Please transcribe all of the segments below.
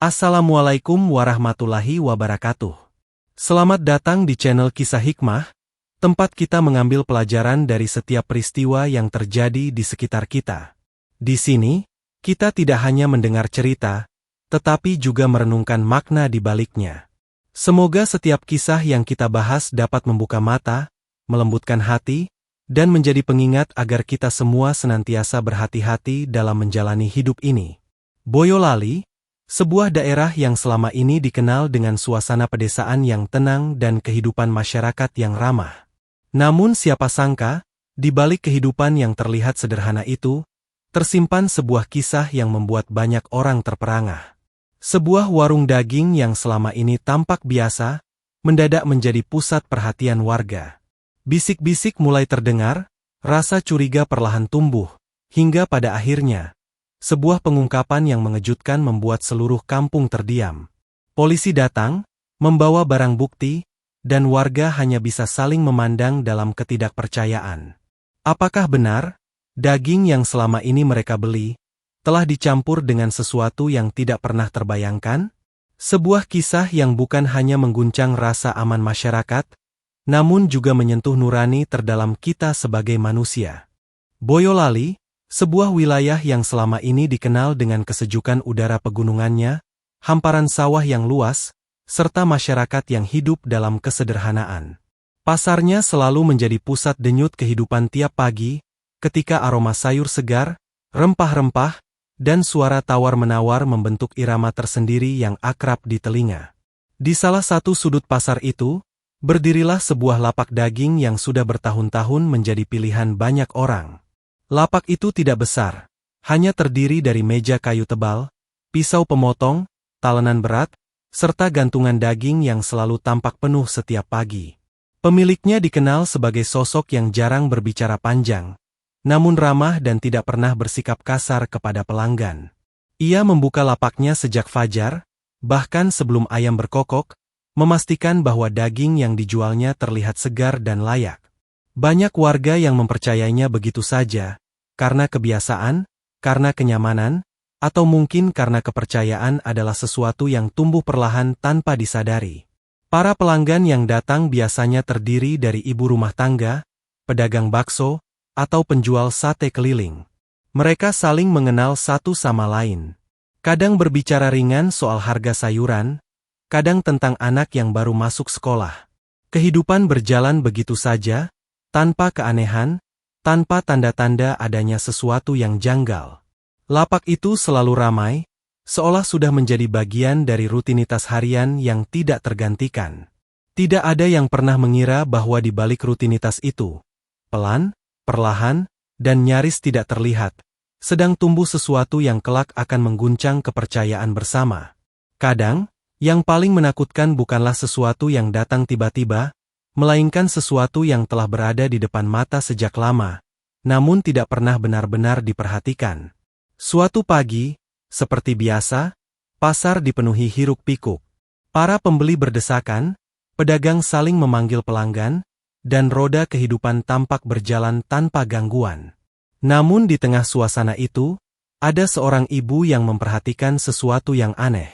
Assalamualaikum warahmatullahi wabarakatuh. Selamat datang di channel Kisah Hikmah, tempat kita mengambil pelajaran dari setiap peristiwa yang terjadi di sekitar kita. Di sini, kita tidak hanya mendengar cerita, tetapi juga merenungkan makna di baliknya. Semoga setiap kisah yang kita bahas dapat membuka mata, melembutkan hati, dan menjadi pengingat agar kita semua senantiasa berhati-hati dalam menjalani hidup ini. Boyolali, sebuah daerah yang selama ini dikenal dengan suasana pedesaan yang tenang dan kehidupan masyarakat yang ramah. Namun siapa sangka, di balik kehidupan yang terlihat sederhana itu, tersimpan sebuah kisah yang membuat banyak orang terperangah. Sebuah warung daging yang selama ini tampak biasa, mendadak menjadi pusat perhatian warga. Bisik-bisik mulai terdengar, rasa curiga perlahan tumbuh, hingga pada akhirnya, sebuah pengungkapan yang mengejutkan membuat seluruh kampung terdiam. Polisi datang, membawa barang bukti, dan warga hanya bisa saling memandang dalam ketidakpercayaan. Apakah benar, daging yang selama ini mereka beli, telah dicampur dengan sesuatu yang tidak pernah terbayangkan? Sebuah kisah yang bukan hanya mengguncang rasa aman masyarakat, namun juga menyentuh nurani terdalam kita sebagai manusia. Boyolali, sebuah wilayah yang selama ini dikenal dengan kesejukan udara pegunungannya, hamparan sawah yang luas, serta masyarakat yang hidup dalam kesederhanaan. Pasarnya selalu menjadi pusat denyut kehidupan tiap pagi, ketika aroma sayur segar, rempah-rempah, dan suara tawar-menawar membentuk irama tersendiri yang akrab di telinga. Di salah satu sudut pasar itu, berdirilah sebuah lapak daging yang sudah bertahun-tahun menjadi pilihan banyak orang. Lapak itu tidak besar, hanya terdiri dari meja kayu tebal, pisau pemotong, talenan berat, serta gantungan daging yang selalu tampak penuh setiap pagi. Pemiliknya dikenal sebagai sosok yang jarang berbicara panjang, namun ramah dan tidak pernah bersikap kasar kepada pelanggan. Ia membuka lapaknya sejak fajar, bahkan sebelum ayam berkokok, memastikan bahwa daging yang dijualnya terlihat segar dan layak. Banyak warga yang mempercayainya begitu saja, karena kebiasaan, karena kenyamanan, atau mungkin karena kepercayaan adalah sesuatu yang tumbuh perlahan tanpa disadari. Para pelanggan yang datang biasanya terdiri dari ibu rumah tangga, pedagang bakso, atau penjual sate keliling. Mereka saling mengenal satu sama lain. Kadang berbicara ringan soal harga sayuran, kadang tentang anak yang baru masuk sekolah. Kehidupan berjalan begitu saja, tanpa keanehan, tanpa tanda-tanda adanya sesuatu yang janggal. Lapak itu selalu ramai, seolah sudah menjadi bagian dari rutinitas harian yang tidak tergantikan. Tidak ada yang pernah mengira bahwa di balik rutinitas itu, pelan, perlahan, dan nyaris tidak terlihat, sedang tumbuh sesuatu yang kelak akan mengguncang kepercayaan bersama. Kadang, yang paling menakutkan bukanlah sesuatu yang datang tiba-tiba, melainkan sesuatu yang telah berada di depan mata sejak lama, namun tidak pernah benar-benar diperhatikan. Suatu pagi, seperti biasa, pasar dipenuhi hiruk-pikuk. Para pembeli berdesakan, pedagang saling memanggil pelanggan, dan roda kehidupan tampak berjalan tanpa gangguan. Namun di tengah suasana itu, ada seorang ibu yang memperhatikan sesuatu yang aneh.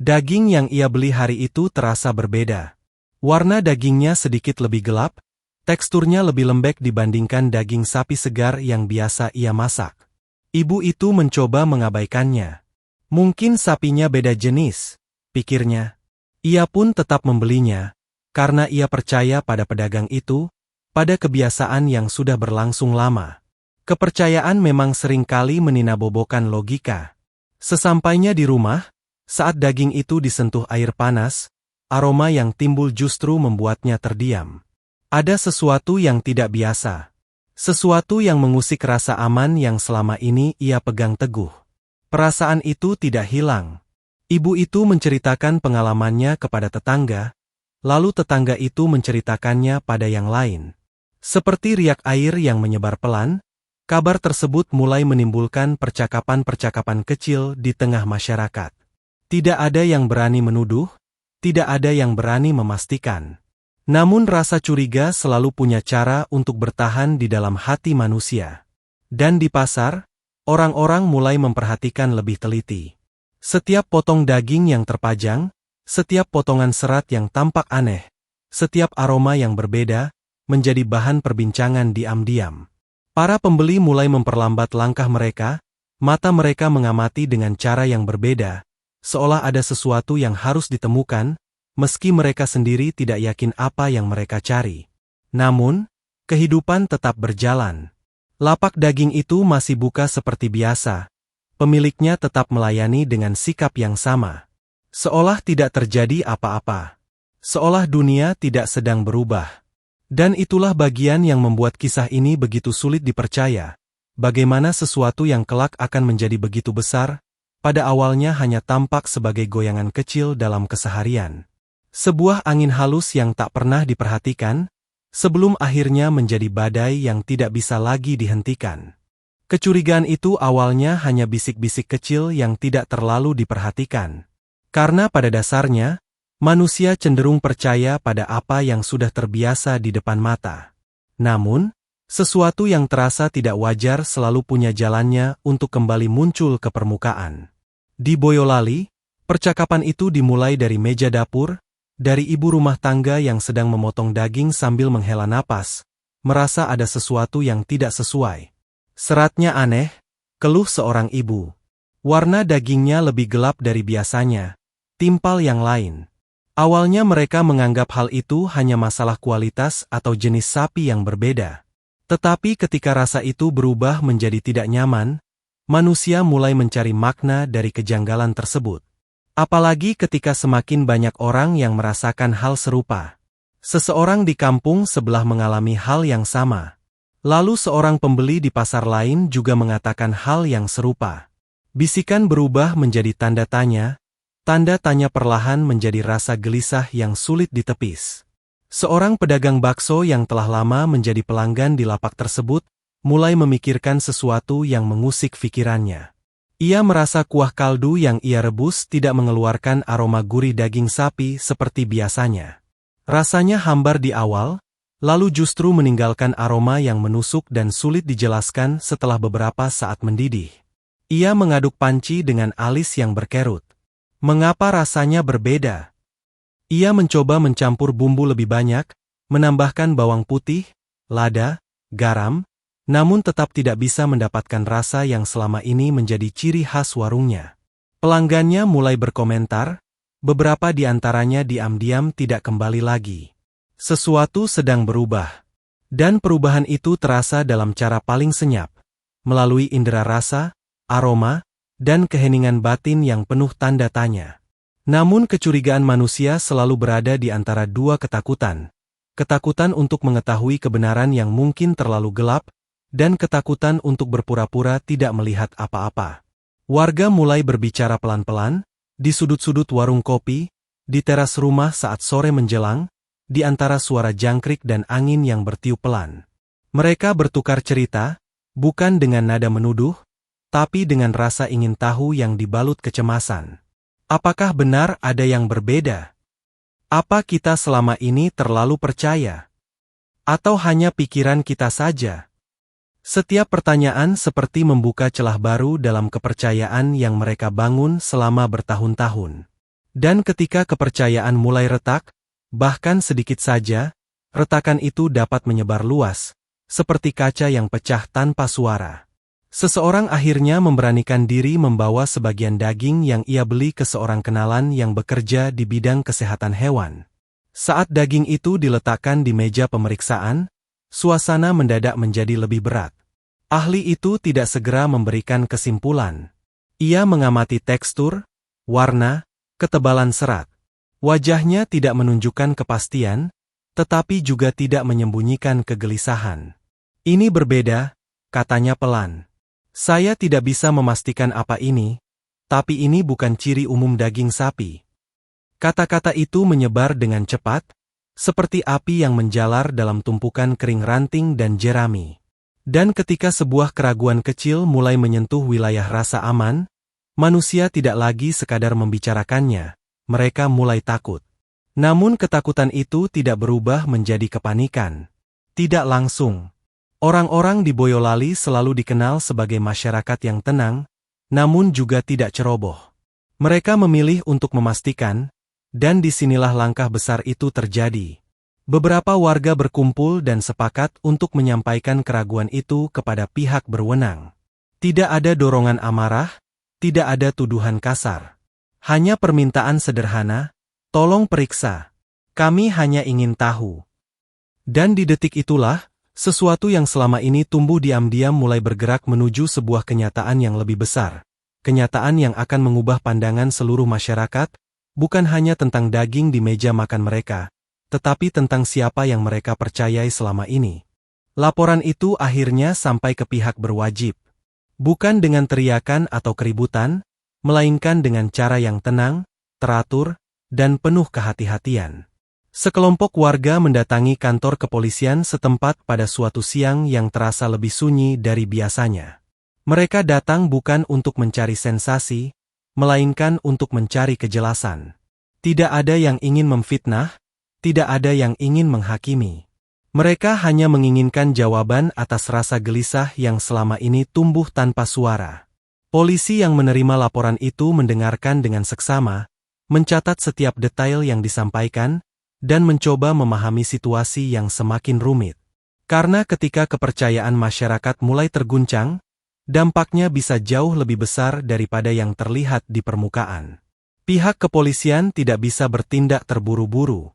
Daging yang ia beli hari itu terasa berbeda. Warna dagingnya sedikit lebih gelap, teksturnya lebih lembek dibandingkan daging sapi segar yang biasa ia masak. Ibu itu mencoba mengabaikannya. Mungkin sapinya beda jenis, pikirnya. Ia pun tetap membelinya, karena ia percaya pada pedagang itu, pada kebiasaan yang sudah berlangsung lama. Kepercayaan memang seringkali meninabobokan logika. Sesampainya di rumah, saat daging itu disentuh air panas, aroma yang timbul justru membuatnya terdiam. Ada sesuatu yang tidak biasa. Sesuatu yang mengusik rasa aman yang selama ini ia pegang teguh. Perasaan itu tidak hilang. Ibu itu menceritakan pengalamannya kepada tetangga, lalu tetangga itu menceritakannya pada yang lain. Seperti riak air yang menyebar pelan, kabar tersebut mulai menimbulkan percakapan-percakapan kecil di tengah masyarakat. Tidak ada yang berani menuduh, tidak ada yang berani memastikan. Namun rasa curiga selalu punya cara untuk bertahan di dalam hati manusia. Dan di pasar, orang-orang mulai memperhatikan lebih teliti. Setiap potong daging yang terpajang, setiap potongan serat yang tampak aneh, setiap aroma yang berbeda, menjadi bahan perbincangan diam-diam. Para pembeli mulai memperlambat langkah mereka, mata mereka mengamati dengan cara yang berbeda, seolah ada sesuatu yang harus ditemukan, meski mereka sendiri tidak yakin apa yang mereka cari. Namun, kehidupan tetap berjalan. Lapak daging itu masih buka seperti biasa. Pemiliknya tetap melayani dengan sikap yang sama. Seolah tidak terjadi apa-apa. Seolah dunia tidak sedang berubah. Dan itulah bagian yang membuat kisah ini begitu sulit dipercaya. Bagaimana sesuatu yang kelak akan menjadi begitu besar, pada awalnya hanya tampak sebagai goyangan kecil dalam keseharian. Sebuah angin halus yang tak pernah diperhatikan, sebelum akhirnya menjadi badai yang tidak bisa lagi dihentikan. Kecurigaan itu awalnya hanya bisik-bisik kecil yang tidak terlalu diperhatikan. Karena pada dasarnya, manusia cenderung percaya pada apa yang sudah terbiasa di depan mata. Namun, sesuatu yang terasa tidak wajar selalu punya jalannya untuk kembali muncul ke permukaan. Di Boyolali, percakapan itu dimulai dari meja dapur, dari ibu rumah tangga yang sedang memotong daging sambil menghela napas, merasa ada sesuatu yang tidak sesuai. Seratnya aneh, keluh seorang ibu. Warna dagingnya lebih gelap dari biasanya, timpal yang lain. Awalnya mereka menganggap hal itu hanya masalah kualitas atau jenis sapi yang berbeda. Tetapi ketika rasa itu berubah menjadi tidak nyaman, manusia mulai mencari makna dari kejanggalan tersebut. Apalagi ketika semakin banyak orang yang merasakan hal serupa. Seseorang di kampung sebelah mengalami hal yang sama. Lalu seorang pembeli di pasar lain juga mengatakan hal yang serupa. Bisikan berubah menjadi tanda tanya perlahan menjadi rasa gelisah yang sulit ditepis. Seorang pedagang bakso yang telah lama menjadi pelanggan di lapak tersebut, mulai memikirkan sesuatu yang mengusik pikirannya. Ia merasa kuah kaldu yang ia rebus tidak mengeluarkan aroma gurih daging sapi seperti biasanya. Rasanya hambar di awal, lalu justru meninggalkan aroma yang menusuk dan sulit dijelaskan setelah beberapa saat mendidih. Ia mengaduk panci dengan alis yang berkerut. Mengapa rasanya berbeda? Ia mencoba mencampur bumbu lebih banyak, menambahkan bawang putih, lada, garam, namun tetap tidak bisa mendapatkan rasa yang selama ini menjadi ciri khas warungnya. Pelanggannya mulai berkomentar, beberapa di antaranya diam-diam tidak kembali lagi. Sesuatu sedang berubah. Dan perubahan itu terasa dalam cara paling senyap, melalui indera rasa, aroma, dan keheningan batin yang penuh tanda tanya. Namun kecurigaan manusia selalu berada di antara dua ketakutan. Ketakutan untuk mengetahui kebenaran yang mungkin terlalu gelap, dan ketakutan untuk berpura-pura tidak melihat apa-apa. Warga mulai berbicara pelan-pelan, di sudut-sudut warung kopi, di teras rumah saat sore menjelang, di antara suara jangkrik dan angin yang bertiup pelan. Mereka bertukar cerita, bukan dengan nada menuduh, tapi dengan rasa ingin tahu yang dibalut kecemasan. Apakah benar ada yang berbeda? Apa kita selama ini terlalu percaya? Atau hanya pikiran kita saja? Setiap pertanyaan seperti membuka celah baru dalam kepercayaan yang mereka bangun selama bertahun-tahun. Dan ketika kepercayaan mulai retak, bahkan sedikit saja, retakan itu dapat menyebar luas, seperti kaca yang pecah tanpa suara. Seseorang akhirnya memberanikan diri membawa sebagian daging yang ia beli ke seorang kenalan yang bekerja di bidang kesehatan hewan. Saat daging itu diletakkan di meja pemeriksaan, suasana mendadak menjadi lebih berat. Ahli itu tidak segera memberikan kesimpulan. Ia mengamati tekstur, warna, ketebalan serat. Wajahnya tidak menunjukkan kepastian, tetapi juga tidak menyembunyikan kegelisahan. Ini berbeda, katanya pelan. Saya tidak bisa memastikan apa ini, tapi ini bukan ciri umum daging sapi. Kata-kata itu menyebar dengan cepat, seperti api yang menjalar dalam tumpukan kering ranting dan jerami. Dan ketika sebuah keraguan kecil mulai menyentuh wilayah rasa aman, manusia tidak lagi sekadar membicarakannya. Mereka mulai takut. Namun ketakutan itu tidak berubah menjadi kepanikan. Tidak langsung. Orang-orang di Boyolali selalu dikenal sebagai masyarakat yang tenang, namun juga tidak ceroboh. Mereka memilih untuk memastikan, dan disinilah langkah besar itu terjadi. Beberapa warga berkumpul dan sepakat untuk menyampaikan keraguan itu kepada pihak berwenang. Tidak ada dorongan amarah, tidak ada tuduhan kasar. Hanya permintaan sederhana, tolong periksa. Kami hanya ingin tahu. Dan di detik itulah, sesuatu yang selama ini tumbuh diam-diam mulai bergerak menuju sebuah kenyataan yang lebih besar. Kenyataan yang akan mengubah pandangan seluruh masyarakat, bukan hanya tentang daging di meja makan mereka, tetapi tentang siapa yang mereka percayai selama ini. Laporan itu akhirnya sampai ke pihak berwajib. Bukan dengan teriakan atau keributan, melainkan dengan cara yang tenang, teratur, dan penuh kehati-hatian. Sekelompok warga mendatangi kantor kepolisian setempat pada suatu siang yang terasa lebih sunyi dari biasanya. Mereka datang bukan untuk mencari sensasi, melainkan untuk mencari kejelasan. Tidak ada yang ingin memfitnah, tidak ada yang ingin menghakimi. Mereka hanya menginginkan jawaban atas rasa gelisah yang selama ini tumbuh tanpa suara. Polisi yang menerima laporan itu mendengarkan dengan seksama, mencatat setiap detail yang disampaikan, dan mencoba memahami situasi yang semakin rumit. Karena ketika kepercayaan masyarakat mulai terguncang, dampaknya bisa jauh lebih besar daripada yang terlihat di permukaan. Pihak kepolisian tidak bisa bertindak terburu-buru.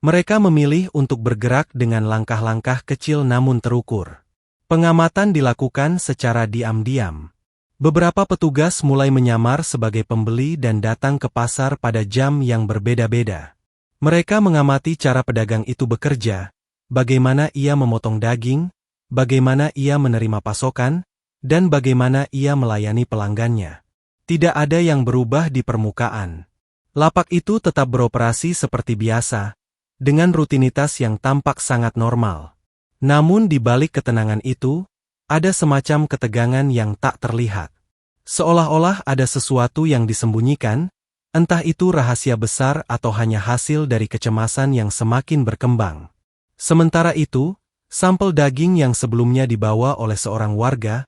Mereka memilih untuk bergerak dengan langkah-langkah kecil namun terukur. Pengamatan dilakukan secara diam-diam. Beberapa petugas mulai menyamar sebagai pembeli dan datang ke pasar pada jam yang berbeda-beda. Mereka mengamati cara pedagang itu bekerja, bagaimana ia memotong daging, bagaimana ia menerima pasokan, dan bagaimana ia melayani pelanggannya. Tidak ada yang berubah di permukaan. Lapak itu tetap beroperasi seperti biasa, dengan rutinitas yang tampak sangat normal. Namun di balik ketenangan itu, ada semacam ketegangan yang tak terlihat. Seolah-olah ada sesuatu yang disembunyikan, entah itu rahasia besar atau hanya hasil dari kecemasan yang semakin berkembang. Sementara itu, sampel daging yang sebelumnya dibawa oleh seorang warga,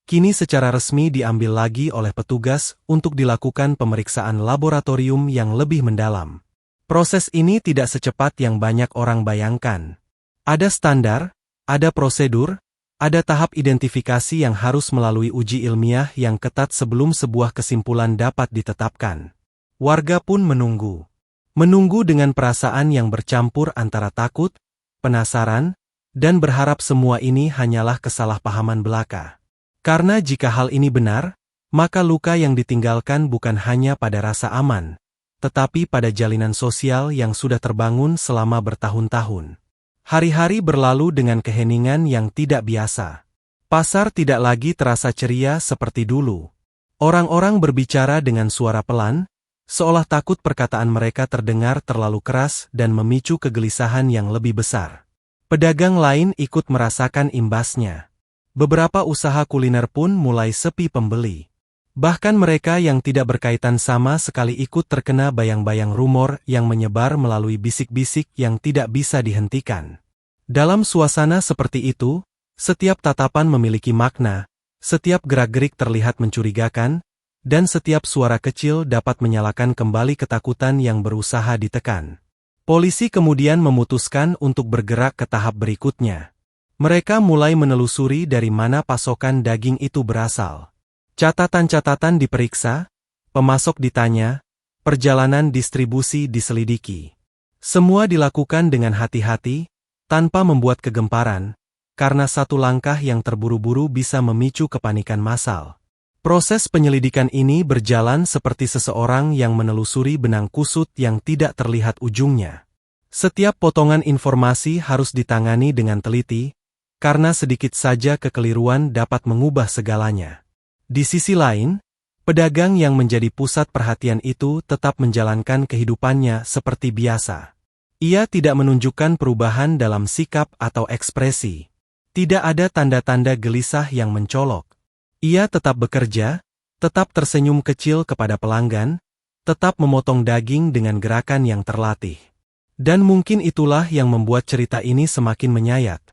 kini secara resmi diambil lagi oleh petugas untuk dilakukan pemeriksaan laboratorium yang lebih mendalam. Proses ini tidak secepat yang banyak orang bayangkan. Ada standar, ada prosedur, ada tahap identifikasi yang harus melalui uji ilmiah yang ketat sebelum sebuah kesimpulan dapat ditetapkan. Warga pun menunggu. Menunggu dengan perasaan yang bercampur antara takut, penasaran, dan berharap semua ini hanyalah kesalahpahaman belaka. Karena jika hal ini benar, maka luka yang ditinggalkan bukan hanya pada rasa aman, tetapi pada jalinan sosial yang sudah terbangun selama bertahun-tahun. Hari-hari berlalu dengan keheningan yang tidak biasa. Pasar tidak lagi terasa ceria seperti dulu. Orang-orang berbicara dengan suara pelan, seolah takut perkataan mereka terdengar terlalu keras dan memicu kegelisahan yang lebih besar. Pedagang lain ikut merasakan imbasnya. Beberapa usaha kuliner pun mulai sepi pembeli. Bahkan mereka yang tidak berkaitan sama sekali ikut terkena bayang-bayang rumor yang menyebar melalui bisik-bisik yang tidak bisa dihentikan. Dalam suasana seperti itu, setiap tatapan memiliki makna, setiap gerak-gerik terlihat mencurigakan, dan setiap suara kecil dapat menyalakan kembali ketakutan yang berusaha ditekan. Polisi kemudian memutuskan untuk bergerak ke tahap berikutnya. Mereka mulai menelusuri dari mana pasokan daging itu berasal. Catatan-catatan diperiksa, pemasok ditanya, perjalanan distribusi diselidiki. Semua dilakukan dengan hati-hati, tanpa membuat kegemparan, karena satu langkah yang terburu-buru bisa memicu kepanikan massal. Proses penyelidikan ini berjalan seperti seseorang yang menelusuri benang kusut yang tidak terlihat ujungnya. Setiap potongan informasi harus ditangani dengan teliti, karena sedikit saja kekeliruan dapat mengubah segalanya. Di sisi lain, pedagang yang menjadi pusat perhatian itu tetap menjalankan kehidupannya seperti biasa. Ia tidak menunjukkan perubahan dalam sikap atau ekspresi. Tidak ada tanda-tanda gelisah yang mencolok. Ia tetap bekerja, tetap tersenyum kecil kepada pelanggan, tetap memotong daging dengan gerakan yang terlatih. Dan mungkin itulah yang membuat cerita ini semakin menyayat.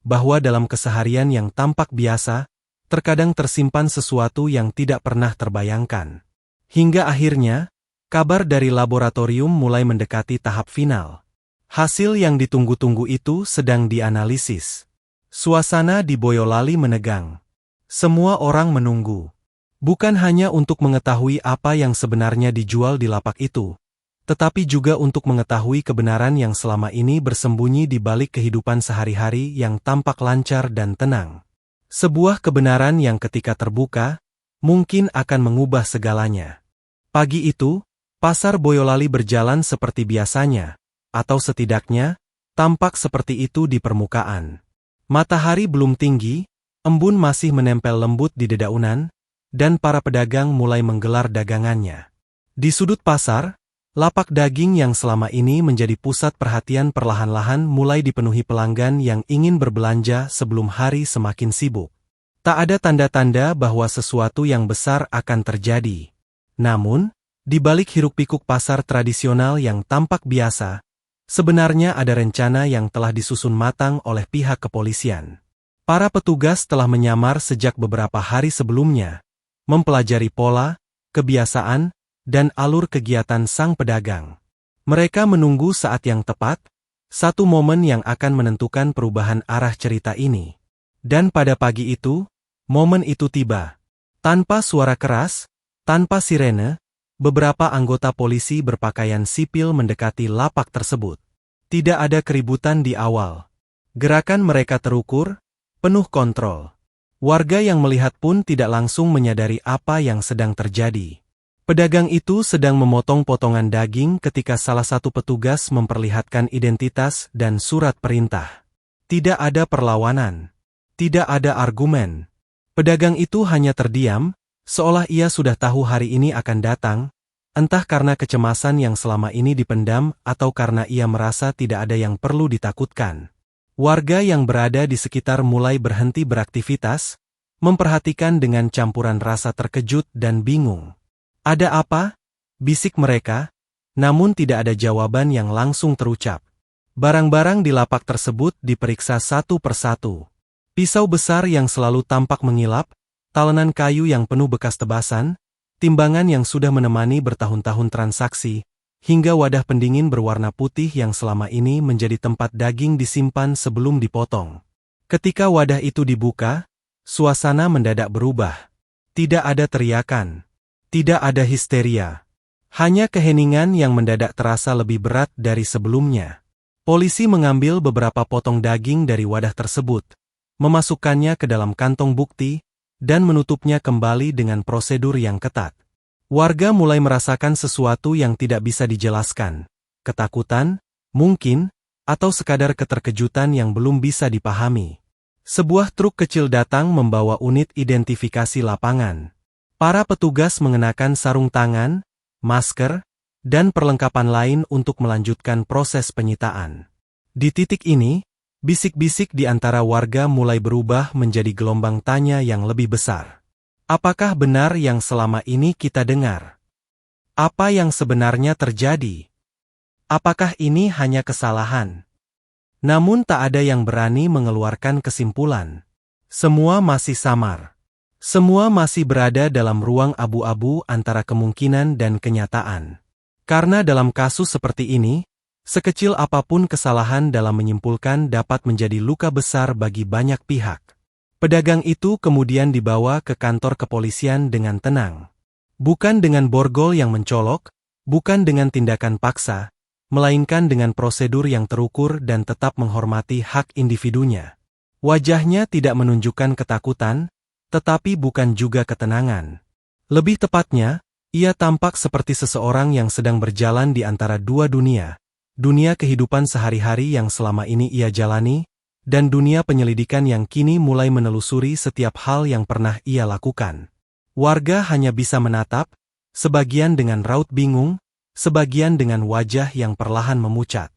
Bahwa dalam keseharian yang tampak biasa, terkadang tersimpan sesuatu yang tidak pernah terbayangkan. Hingga akhirnya, Kabar dari laboratorium mulai mendekati tahap final. Hasil yang ditunggu-tunggu itu sedang dianalisis. Suasana di Boyolali menegang. Semua orang menunggu. Bukan hanya untuk mengetahui apa yang sebenarnya dijual di lapak itu, tetapi juga untuk mengetahui kebenaran yang selama ini bersembunyi di balik kehidupan sehari-hari yang tampak lancar dan tenang. Sebuah kebenaran yang ketika terbuka, mungkin akan mengubah segalanya. Pagi itu, pasar Boyolali berjalan seperti biasanya, atau setidaknya, tampak seperti itu di permukaan. Matahari belum tinggi, embun masih menempel lembut di dedaunan, dan para pedagang mulai menggelar dagangannya. Di sudut pasar, lapak daging yang selama ini menjadi pusat perhatian perlahan-lahan mulai dipenuhi pelanggan yang ingin berbelanja sebelum hari semakin sibuk. Tak ada tanda-tanda bahwa sesuatu yang besar akan terjadi. Namun, di balik hiruk-pikuk pasar tradisional yang tampak biasa, sebenarnya ada rencana yang telah disusun matang oleh pihak kepolisian. Para petugas telah menyamar sejak beberapa hari sebelumnya, mempelajari pola, kebiasaan, dan alur kegiatan sang pedagang. Mereka menunggu saat yang tepat, satu momen yang akan menentukan perubahan arah cerita ini. Dan pada pagi itu, momen itu tiba. Tanpa suara keras, tanpa sirene, beberapa anggota polisi berpakaian sipil mendekati lapak tersebut. Tidak ada keributan di awal. Gerakan mereka terukur, penuh kontrol. Warga yang melihat pun tidak langsung menyadari apa yang sedang terjadi. Pedagang itu sedang memotong potongan daging ketika salah satu petugas memperlihatkan identitas dan surat perintah. Tidak ada perlawanan. Tidak ada argumen. Pedagang itu hanya terdiam, seolah ia sudah tahu hari ini akan datang, entah karena kecemasan yang selama ini dipendam atau karena ia merasa tidak ada yang perlu ditakutkan. Warga yang berada di sekitar mulai berhenti beraktivitas, memperhatikan dengan campuran rasa terkejut dan bingung. "Ada apa?" bisik mereka, namun tidak ada jawaban yang langsung terucap. Barang-barang di lapak tersebut diperiksa satu persatu. Pisau besar yang selalu tampak mengilap, talenan kayu yang penuh bekas tebasan, timbangan yang sudah menemani bertahun-tahun transaksi, hingga wadah pendingin berwarna putih yang selama ini menjadi tempat daging disimpan sebelum dipotong. Ketika wadah itu dibuka, suasana mendadak berubah. Tidak ada teriakan. Tidak ada histeria. Hanya keheningan yang mendadak terasa lebih berat dari sebelumnya. Polisi mengambil beberapa potong daging dari wadah tersebut, memasukkannya ke dalam kantong bukti, dan menutupnya kembali dengan prosedur yang ketat. Warga mulai merasakan sesuatu yang tidak bisa dijelaskan. Ketakutan, mungkin, atau sekadar keterkejutan yang belum bisa dipahami. Sebuah truk kecil datang membawa unit identifikasi lapangan. Para petugas mengenakan sarung tangan, masker, dan perlengkapan lain untuk melanjutkan proses penyitaan. Di titik ini, bisik-bisik di antara warga mulai berubah menjadi gelombang tanya yang lebih besar. Apakah benar yang selama ini kita dengar? Apa yang sebenarnya terjadi? Apakah ini hanya kesalahan? Namun tak ada yang berani mengeluarkan kesimpulan. Semua masih samar. Semua masih berada dalam ruang abu-abu antara kemungkinan dan kenyataan. Karena dalam kasus seperti ini, sekecil apapun kesalahan dalam menyimpulkan dapat menjadi luka besar bagi banyak pihak. Pedagang itu kemudian dibawa ke kantor kepolisian dengan tenang. Bukan dengan borgol yang mencolok, bukan dengan tindakan paksa, melainkan dengan prosedur yang terukur dan tetap menghormati hak individunya. Wajahnya tidak menunjukkan ketakutan, tetapi bukan juga ketenangan. Lebih tepatnya, ia tampak seperti seseorang yang sedang berjalan di antara dua dunia. Dunia kehidupan sehari-hari yang selama ini ia jalani, dan dunia penyelidikan yang kini mulai menelusuri setiap hal yang pernah ia lakukan. Warga hanya bisa menatap, sebagian dengan raut bingung, sebagian dengan wajah yang perlahan memucat.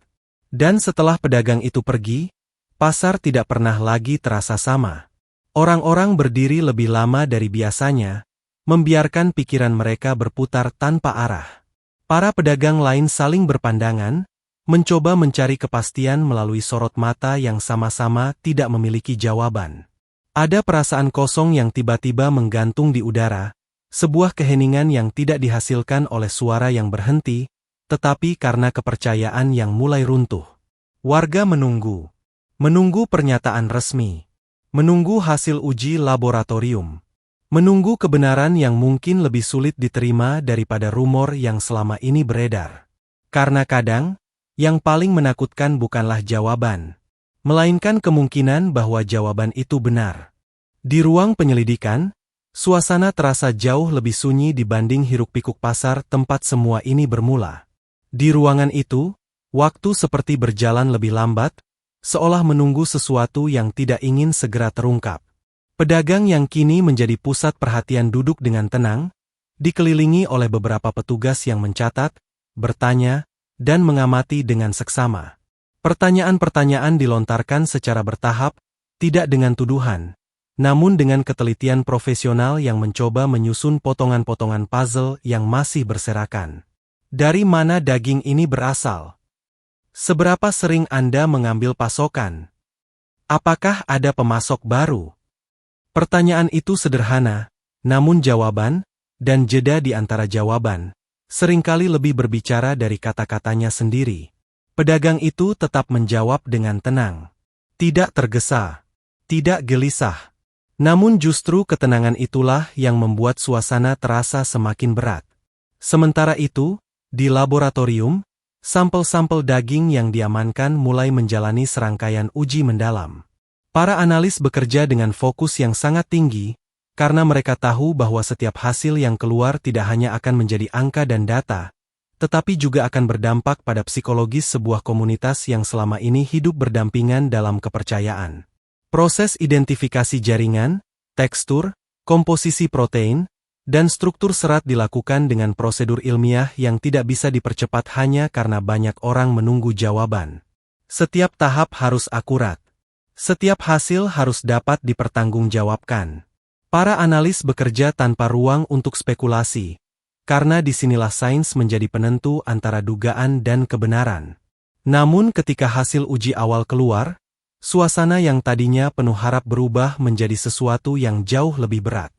Dan setelah pedagang itu pergi, pasar tidak pernah lagi terasa sama. Orang-orang berdiri lebih lama dari biasanya, membiarkan pikiran mereka berputar tanpa arah. Para pedagang lain saling berpandangan, mencoba mencari kepastian melalui sorot mata yang sama-sama tidak memiliki jawaban. Ada perasaan kosong yang tiba-tiba menggantung di udara, Sebuah keheningan yang tidak dihasilkan oleh suara yang berhenti, tetapi karena kepercayaan yang mulai runtuh. Warga menunggu. Menunggu pernyataan resmi. Menunggu hasil uji laboratorium. Menunggu kebenaran yang mungkin lebih sulit diterima daripada rumor yang selama ini beredar. Karena kadang, yang paling menakutkan bukanlah jawaban, melainkan kemungkinan bahwa jawaban itu benar. Di ruang penyelidikan, suasana terasa jauh lebih sunyi dibanding hiruk-pikuk pasar tempat semua ini bermula. Di ruangan itu, waktu seperti berjalan lebih lambat, seolah menunggu sesuatu yang tidak ingin segera terungkap. Pedagang yang kini menjadi pusat perhatian duduk dengan tenang, dikelilingi oleh beberapa petugas yang mencatat, bertanya, dan mengamati dengan seksama. Pertanyaan-pertanyaan dilontarkan secara bertahap, tidak dengan tuduhan, namun dengan ketelitian profesional yang mencoba menyusun potongan-potongan puzzle yang masih berserakan. Dari mana daging ini berasal? Seberapa sering Anda mengambil pasokan? Apakah ada pemasok baru? Pertanyaan itu sederhana, namun jawaban, dan jeda di antara jawaban, seringkali lebih berbicara dari kata-katanya sendiri. Pedagang itu tetap menjawab dengan tenang. Tidak tergesa. Tidak gelisah. Namun justru ketenangan itulah yang membuat suasana terasa semakin berat. Sementara itu, di laboratorium, sampel-sampel daging yang diamankan mulai menjalani serangkaian uji mendalam. Para analis bekerja dengan fokus yang sangat tinggi, karena mereka tahu bahwa setiap hasil yang keluar tidak hanya akan menjadi angka dan data, tetapi juga akan berdampak pada psikologis sebuah komunitas yang selama ini hidup berdampingan dalam kepercayaan. Proses identifikasi jaringan, tekstur, komposisi protein, dan struktur serat dilakukan dengan prosedur ilmiah yang tidak bisa dipercepat hanya karena banyak orang menunggu jawaban. Setiap tahap harus akurat. Setiap hasil harus dapat dipertanggungjawabkan. Para analis bekerja tanpa ruang untuk spekulasi, karena disinilah sains menjadi penentu antara dugaan dan kebenaran. Namun ketika hasil uji awal keluar, suasana yang tadinya penuh harap berubah menjadi sesuatu yang jauh lebih berat.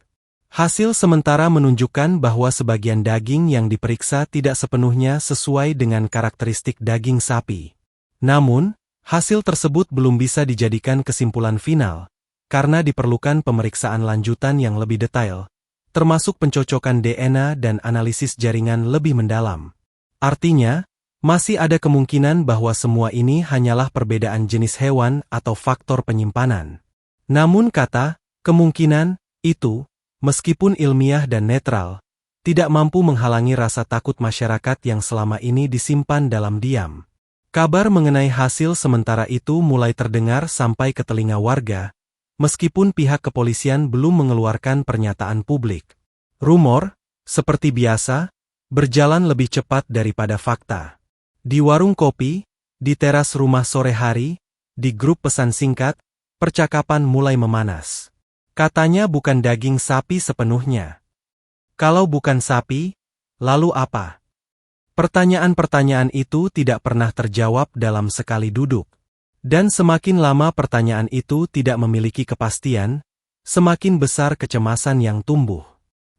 Hasil sementara menunjukkan bahwa sebagian daging yang diperiksa tidak sepenuhnya sesuai dengan karakteristik daging sapi. Namun, hasil tersebut belum bisa dijadikan kesimpulan final, karena diperlukan pemeriksaan lanjutan yang lebih detail, termasuk pencocokan DNA dan analisis jaringan lebih mendalam. Artinya, masih ada kemungkinan bahwa semua ini hanyalah perbedaan jenis hewan atau faktor penyimpanan. Namun kata, kemungkinan, itu, meskipun ilmiah dan netral, tidak mampu menghalangi rasa takut masyarakat yang selama ini disimpan dalam diam. Kabar mengenai hasil sementara itu mulai terdengar sampai ke telinga warga, meskipun pihak kepolisian belum mengeluarkan pernyataan publik. Rumor, seperti biasa, berjalan lebih cepat daripada fakta. Di warung kopi, di teras rumah sore hari, di grup pesan singkat, percakapan mulai memanas. Katanya bukan daging sapi sepenuhnya. Kalau bukan sapi, lalu apa? Pertanyaan-pertanyaan itu tidak pernah terjawab dalam sekali duduk. Dan semakin lama pertanyaan itu tidak memiliki kepastian, semakin besar kecemasan yang tumbuh.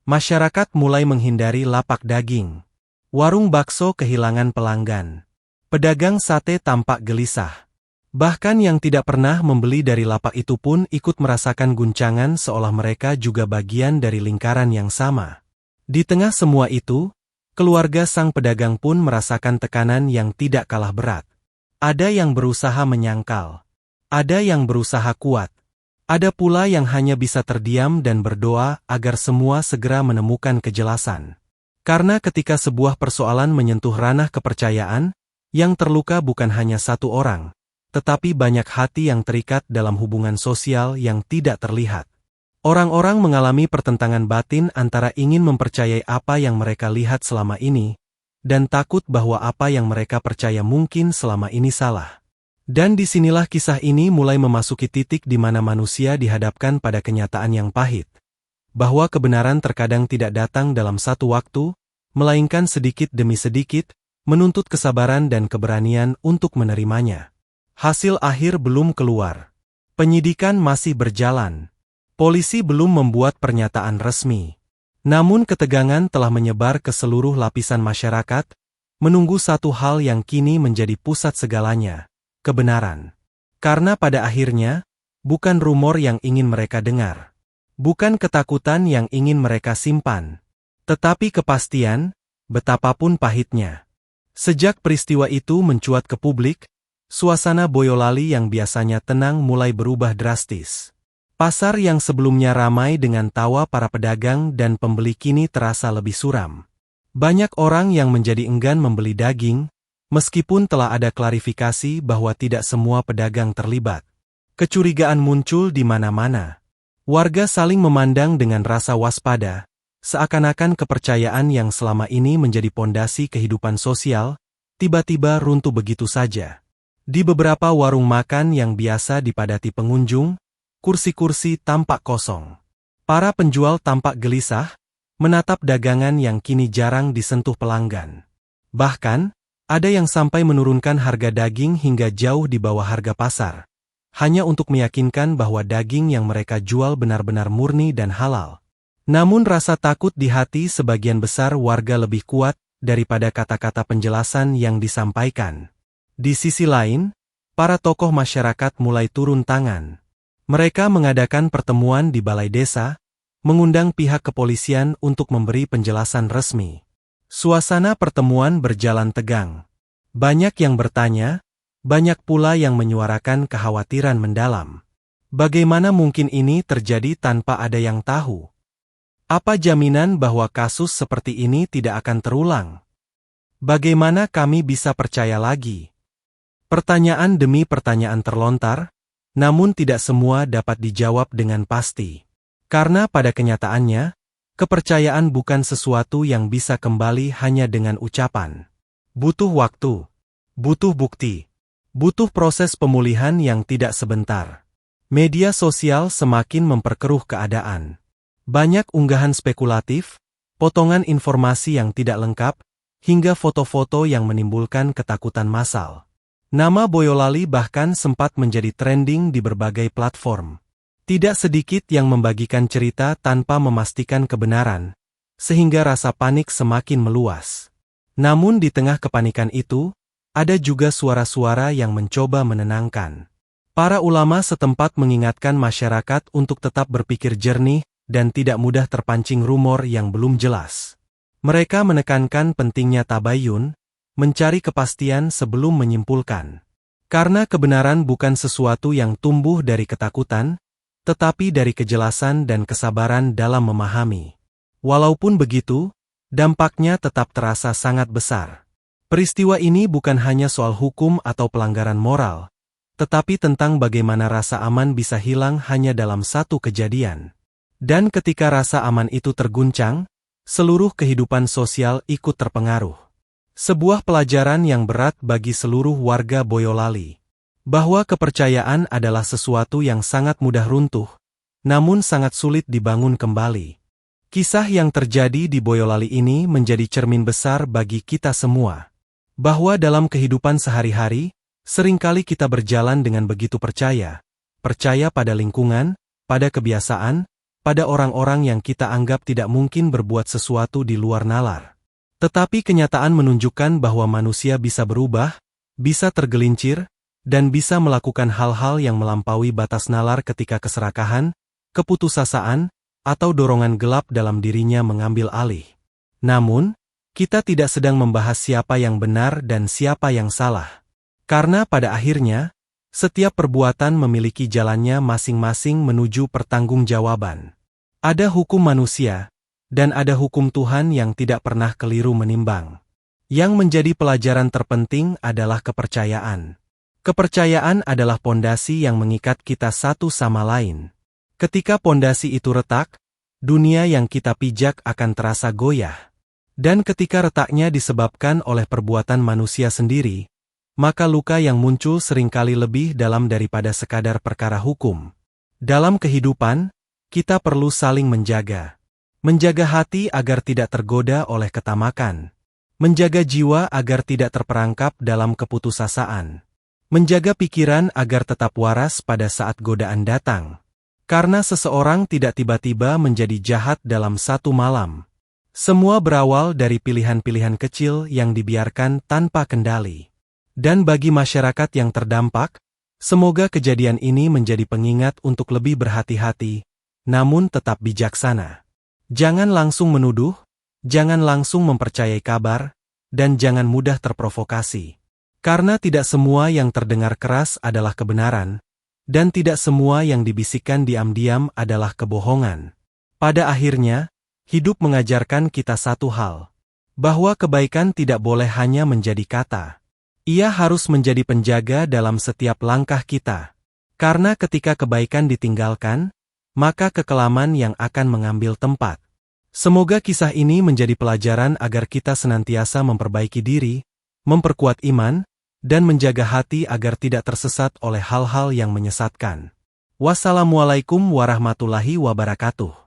Masyarakat mulai menghindari lapak daging. Warung bakso kehilangan pelanggan. Pedagang sate tampak gelisah. Bahkan yang tidak pernah membeli dari lapak itu pun ikut merasakan guncangan seolah mereka juga bagian dari lingkaran yang sama. Di tengah semua itu, keluarga sang pedagang pun merasakan tekanan yang tidak kalah berat. Ada yang berusaha menyangkal. Ada yang berusaha kuat. Ada pula yang hanya bisa terdiam dan berdoa agar semua segera menemukan kejelasan. Karena ketika sebuah persoalan menyentuh ranah kepercayaan, yang terluka bukan hanya satu orang, tetapi banyak hati yang terikat dalam hubungan sosial yang tidak terlihat. Orang-orang mengalami pertentangan batin antara ingin mempercayai apa yang mereka lihat selama ini, dan takut bahwa apa yang mereka percaya mungkin selama ini salah. Dan disinilah kisah ini mulai memasuki titik di mana manusia dihadapkan pada kenyataan yang pahit. Bahwa kebenaran terkadang tidak datang dalam satu waktu, melainkan sedikit demi sedikit, menuntut kesabaran dan keberanian untuk menerimanya. Hasil akhir belum keluar. Penyidikan masih berjalan. Polisi belum membuat pernyataan resmi. Namun ketegangan telah menyebar ke seluruh lapisan masyarakat, menunggu satu hal yang kini menjadi pusat segalanya, kebenaran. Karena pada akhirnya, bukan rumor yang ingin mereka dengar. Bukan ketakutan yang ingin mereka simpan. Tetapi kepastian, betapapun pahitnya. Sejak peristiwa itu mencuat ke publik, suasana Boyolali yang biasanya tenang mulai berubah drastis. Pasar yang sebelumnya ramai dengan tawa para pedagang dan pembeli kini terasa lebih suram. Banyak orang yang menjadi enggan membeli daging, meskipun telah ada klarifikasi bahwa tidak semua pedagang terlibat. Kecurigaan muncul di mana-mana. Warga saling memandang dengan rasa waspada, seakan-akan kepercayaan yang selama ini menjadi pondasi kehidupan sosial, tiba-tiba runtuh begitu saja. Di beberapa warung makan yang biasa dipadati pengunjung, kursi-kursi tampak kosong. Para penjual tampak gelisah, menatap dagangan yang kini jarang disentuh pelanggan. Bahkan, ada yang sampai menurunkan harga daging hingga jauh di bawah harga pasar, hanya untuk meyakinkan bahwa daging yang mereka jual benar-benar murni dan halal. Namun rasa takut di hati sebagian besar warga lebih kuat daripada kata-kata penjelasan yang disampaikan. Di sisi lain, para tokoh masyarakat mulai turun tangan. Mereka mengadakan pertemuan di balai desa, mengundang pihak kepolisian untuk memberi penjelasan resmi. Suasana pertemuan berjalan tegang. Banyak yang bertanya, banyak pula yang menyuarakan kekhawatiran mendalam. Bagaimana mungkin ini terjadi tanpa ada yang tahu? Apa jaminan bahwa kasus seperti ini tidak akan terulang? Bagaimana kami bisa percaya lagi? Pertanyaan demi pertanyaan terlontar, namun tidak semua dapat dijawab dengan pasti. Karena pada kenyataannya, kepercayaan bukan sesuatu yang bisa kembali hanya dengan ucapan. Butuh waktu, butuh bukti, butuh proses pemulihan yang tidak sebentar. Media sosial semakin memperkeruh keadaan. Banyak unggahan spekulatif, potongan informasi yang tidak lengkap, hingga foto-foto yang menimbulkan ketakutan massal. Nama Boyolali bahkan sempat menjadi trending di berbagai platform. Tidak sedikit yang membagikan cerita tanpa memastikan kebenaran, sehingga rasa panik semakin meluas. Namun di tengah kepanikan itu, ada juga suara-suara yang mencoba menenangkan. Para ulama setempat mengingatkan masyarakat untuk tetap berpikir jernih, dan tidak mudah terpancing rumor yang belum jelas. Mereka menekankan pentingnya tabayun, mencari kepastian sebelum menyimpulkan. Karena kebenaran bukan sesuatu yang tumbuh dari ketakutan, tetapi dari kejelasan dan kesabaran dalam memahami. Walaupun begitu, dampaknya tetap terasa sangat besar. Peristiwa ini bukan hanya soal hukum atau pelanggaran moral, tetapi tentang bagaimana rasa aman bisa hilang hanya dalam satu kejadian. Dan ketika rasa aman itu terguncang, seluruh kehidupan sosial ikut terpengaruh. Sebuah pelajaran yang berat bagi seluruh warga Boyolali. Bahwa kepercayaan adalah sesuatu yang sangat mudah runtuh, namun sangat sulit dibangun kembali. Kisah yang terjadi di Boyolali ini menjadi cermin besar bagi kita semua. Bahwa dalam kehidupan sehari-hari, seringkali kita berjalan dengan begitu percaya pada lingkungan, pada kebiasaan, pada orang-orang yang kita anggap tidak mungkin berbuat sesuatu di luar nalar. Tetapi kenyataan menunjukkan bahwa manusia bisa berubah, bisa tergelincir, dan bisa melakukan hal-hal yang melampaui batas nalar ketika keserakahan, keputusasaan, atau dorongan gelap dalam dirinya mengambil alih. Namun, kita tidak sedang membahas siapa yang benar dan siapa yang salah. Karena pada akhirnya, setiap perbuatan memiliki jalannya masing-masing menuju pertanggungjawaban. Ada hukum manusia, dan ada hukum Tuhan yang tidak pernah keliru menimbang. Yang menjadi pelajaran terpenting adalah kepercayaan. Kepercayaan adalah pondasi yang mengikat kita satu sama lain. Ketika pondasi itu retak, dunia yang kita pijak akan terasa goyah. Dan ketika retaknya disebabkan oleh perbuatan manusia sendiri, maka luka yang muncul seringkali lebih dalam daripada sekadar perkara hukum. Dalam kehidupan, kita perlu saling menjaga. Menjaga hati agar tidak tergoda oleh ketamakan. Menjaga jiwa agar tidak terperangkap dalam keputusasaan. Menjaga pikiran agar tetap waras pada saat godaan datang. Karena seseorang tidak tiba-tiba menjadi jahat dalam satu malam. Semua berawal dari pilihan-pilihan kecil yang dibiarkan tanpa kendali. Dan bagi masyarakat yang terdampak, semoga kejadian ini menjadi pengingat untuk lebih berhati-hati, namun tetap bijaksana. Jangan langsung menuduh, jangan langsung mempercayai kabar, dan jangan mudah terprovokasi. Karena tidak semua yang terdengar keras adalah kebenaran, dan tidak semua yang dibisikkan diam-diam adalah kebohongan. Pada akhirnya, hidup mengajarkan kita satu hal, bahwa kebaikan tidak boleh hanya menjadi kata. Ia harus menjadi penjaga dalam setiap langkah kita. Karena ketika kebaikan ditinggalkan, maka kekelaman yang akan mengambil tempat. Semoga kisah ini menjadi pelajaran agar kita senantiasa memperbaiki diri, memperkuat iman, dan menjaga hati agar tidak tersesat oleh hal-hal yang menyesatkan. Wassalamualaikum warahmatullahi wabarakatuh.